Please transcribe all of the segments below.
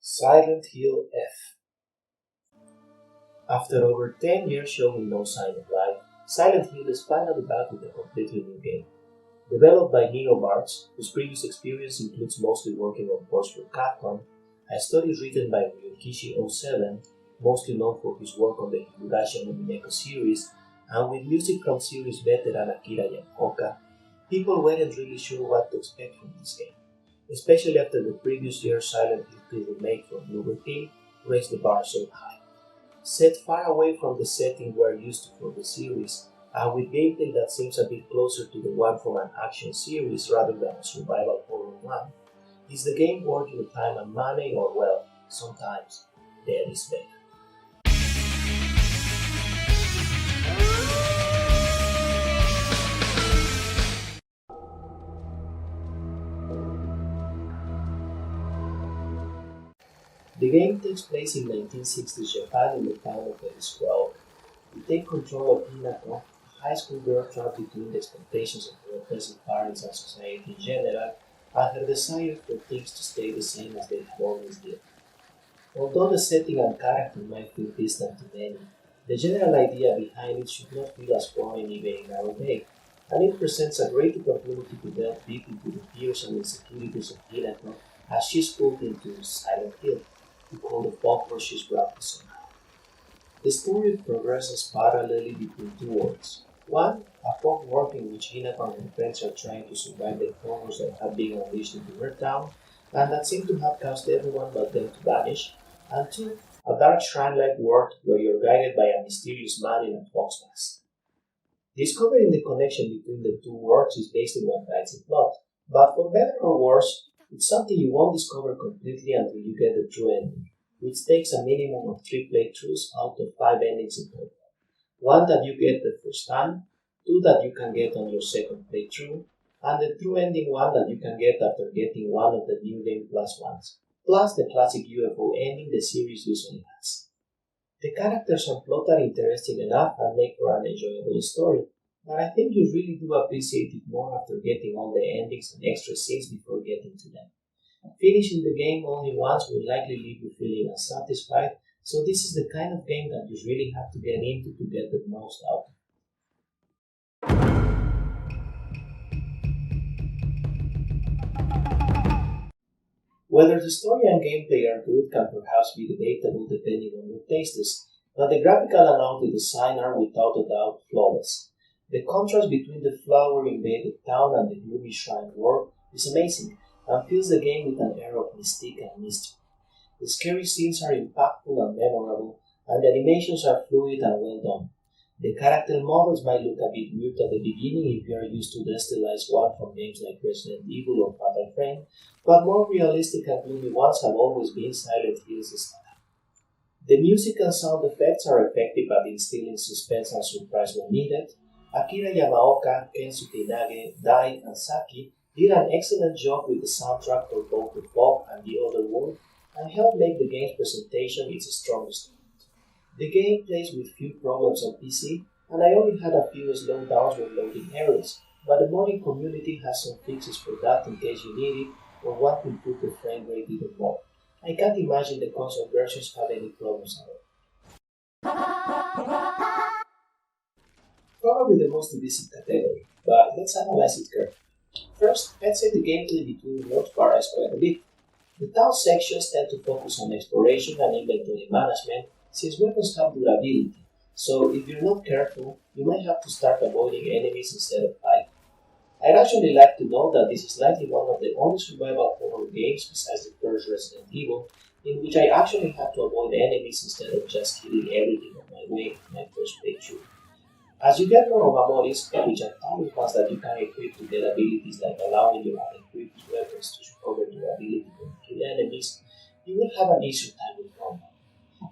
Silent Hill F. After over 10 years showing no sign of life, Silent Hill is finally back with a completely new game. Developed by Neobards, whose previous experience includes mostly working on ports for Capcom, a story written by Ryukishi07, mostly known for his work on the Higurashi no Mineko series, and with music from series veteran Akira Yamaoka, people weren't really sure what to expect from this game, especially after the previous year's Silent Hill 2 remake from Bloober Team raised the bar so high. Set far away from the setting we're used to for the series, and with gameplay that seems a bit closer to the one from an action series rather than a survival horror one, is the game worth your time and money, or well, sometimes dead is better? The game takes place in 1960s Japan in the town of Eriskuaoka. You take control of Hinako, a high school girl trapped between the expectations of her oppressive parents and society in general, and her desire for things to stay the same as they have always been. Although the setting and character might feel distant to many, the general idea behind it should not feel as foreign even in our day, and it presents a great opportunity to delve deep into the fears and insecurities of Hinako as she's pulled into Silent Hill, the call of where she's brought to somehow. The story progresses parallelly between two worlds. One, a folk world in which Hinako and her friends are trying to survive the horrors that have been unleashed into her town, and that seem to have caused everyone but them to vanish. And two, a dark shrine-like world where you're guided by a mysterious man in a fox mask. Discovering the connection between the two worlds is basically what guides the plot, but for better or worse, it's something you won't discover completely until you get the true ending, which takes a minimum of 3 playthroughs out of 5 endings in total. One that you get the first time, two that you can get on your second playthrough, and the true ending one that you can get after getting one of the New Game Plus ones, plus the classic UFO ending the series usually has. The characters and plot are interesting enough and make for an enjoyable story, but I think you really do appreciate it more after getting all the endings and extra scenes before getting to them. Finishing the game only once will likely leave you feeling unsatisfied, so this is the kind of game that you really have to get into to get the most out of it. Whether the story and gameplay are good can perhaps be debatable depending on your tastes, but the graphical and audio design are without a doubt flawless. The contrast between the flower-invaded town and the gloomy shrine world is amazing, and fills the game with an air of mystique and mystery. The scary scenes are impactful and memorable, and the animations are fluid and well done. The character models might look a bit weird at the beginning if you are used to the stylized one from games like Resident Evil or Fatal Frame, but more realistic and gloomy ones have always been Silent Hill's style. The music and sound effects are effective at instilling suspense and surprise when needed. Akira Yamaoka, Kensuke Nage, Dai, and Saki did an excellent job with the soundtrack for both The Fog and The Other World, and helped make the game's presentation its strongest point. The game plays with few problems on PC, and I only had a few slowdowns when loading areas, but the modding community has some fixes for that in case you need it or want to improve the frame rate even more. I can't imagine the console versions have any problems at all. Probably the most divisive category, but let's analyze it carefully. First, I'd say the gameplay between worlds varies quite a bit. The town sections tend to focus on exploration and inventory management, since weapons have durability, so if you're not careful, you might have to start avoiding enemies instead of fighting. I'd actually like to note that this is likely one of the only survival horror games besides the first Resident Evil, in which I actually had to avoid enemies instead of just killing everything on my way in my first playthrough. As you get more Omamoris, which are tiny ones that you can equip to get abilities like allowing your unequipped weapons to recover durability when you kill enemies, you will have an easier time with combat.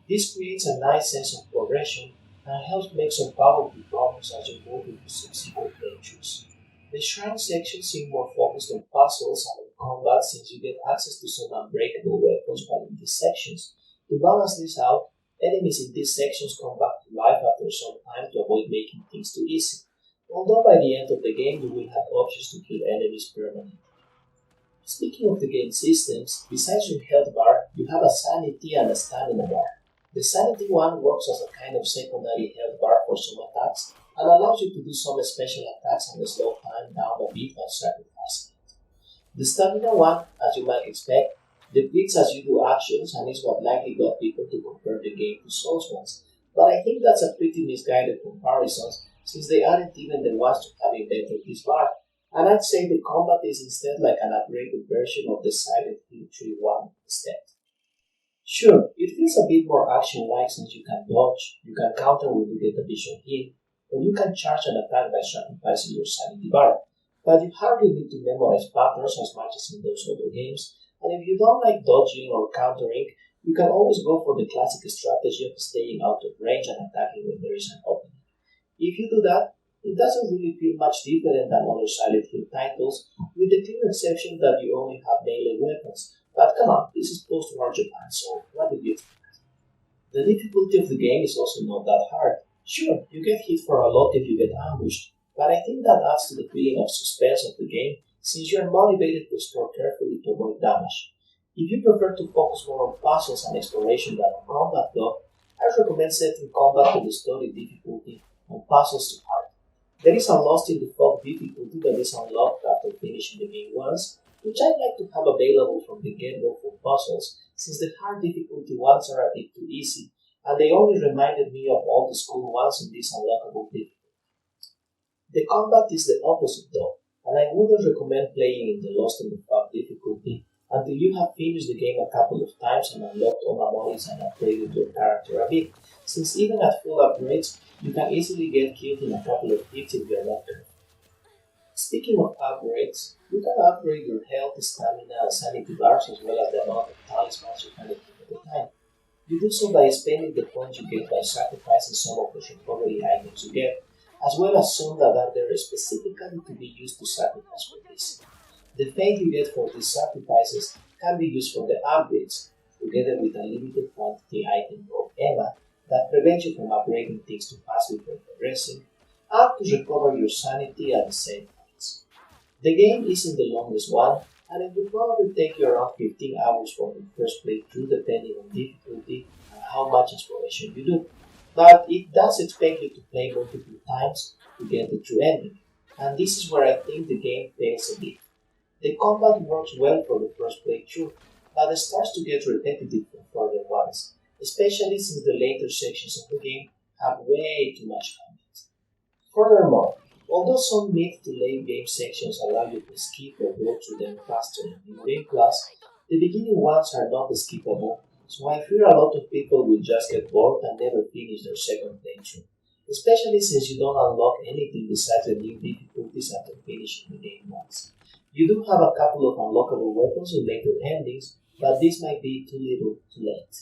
This creates a nice sense of progression and helps make some powerful combos as you move into subsequent playthroughs. The shrine sections seem more focused on puzzles and on combat since you get access to some unbreakable weapons while in these sections. To balance this out, enemies in these sections come back to life after some time to avoid making things too easy, although by the end of the game you will have options to kill enemies permanently. Speaking of the game systems, besides your health bar, You have a sanity and a stamina bar. The sanity one works as a kind of secondary health bar for some attacks and allows you to do some special attacks and slow time down a bit by sacrificing. The stamina one, as you might expect, depletes as you do actions and is what likely got people to compare the game to Souls ones. But I think that's a pretty misguided comparison since they aren't even the ones to have invented this bar. And I'd say the combat is instead like an upgraded version of the Silent Hill 3 one instead. Sure, it feels a bit more action-like since you can dodge, you can counter when you get a visual hit, or you can charge an attack by sacrificing your sanity bar. But you hardly need to memorize patterns as much as in those other games, and if you don't like dodging or countering, you can always go for the classic strategy of staying out of range and attacking when there is an opening. If you do that, it doesn't really feel much different than other Silent Hill titles, with the clear exception that you only have melee weapons. But come on, this is post-war Japan, so what did you expect? The difficulty of the game is also not that hard. Sure, you get hit for a lot if you get ambushed, but I think that adds to the feeling of suspense of the game since you are motivated to explore carefully to avoid damage. If you prefer to focus more on puzzles and exploration than on combat though, I recommend setting combat to the story difficulty and puzzles to hard. There is a Lost in the Fog difficulty that is unlocked after finishing the game once, which I'd like to have available from the get-go for puzzles, since the hard difficulty ones are a bit too easy, and they only reminded me of old school ones in this unlockable difficulty. The combat is the opposite though, and I wouldn't recommend playing in the Lost in the Fog difficulty until you have finished the game a couple of times and unlocked all memories and upgraded your character a bit, since even at full upgrades, you can easily get killed in a couple of hits if you're not careful. Speaking of upgrades, you can upgrade your health, stamina, and sanity bars as well as the amount of talismans you can equip at a time. You do so by spending the points you get by sacrificing some of the recovery items you get, as well as some that are there specifically to be used to sacrifice for this. The fate you get for these sacrifices can be used for the upgrades, together with a limited quantity item called Emma that prevents you from upgrading things to pass before progressing, and to recover your sanity at the same points. The game isn't the longest one, and it will probably take you around 15 hours from the first playthrough depending on difficulty and how much exploration you do. But it does expect you to play multiple times to get the true ending, and this is where I think the game fails a bit. The combat works well for the first playthrough, but it starts to get repetitive for further ones, especially since the later sections of the game have way too much content. Furthermore, although some mid to late game sections allow you to skip or go through them faster in New Game Plus, the beginning ones are not skippable, so I fear a lot of people will just get bored and never finish their second playthrough, especially since you don't unlock anything besides the new difficulties after finishing the game once. You do have a couple of unlockable weapons in later endings, but this might be too little too late.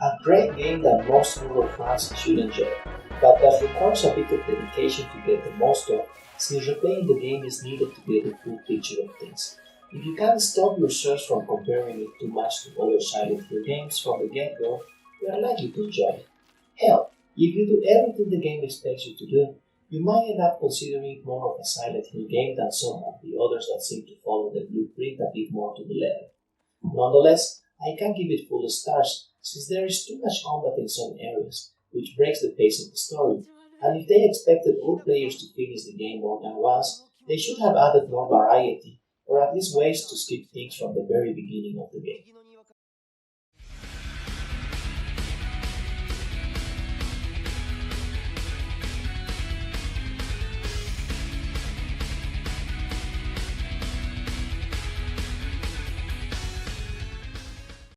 A great game that most horror fans should enjoy, but that requires a bit of dedication to get the most of, since replaying the game is needed to get the full picture of things. If you can't stop yourself from comparing it too much to other Silent Hill games from the get-go, you are likely to enjoy it. Hell, if you do everything the game expects you to do, you might end up considering it more of a Silent Hill game than some of the others that seem to follow the blueprint a bit more to the letter. Nonetheless, I can give it full stars, since there is too much combat in some areas, which breaks the pace of the story, and if they expected all players to finish the game more than once, they should have added more variety, or at least ways to skip things from the very beginning of the game.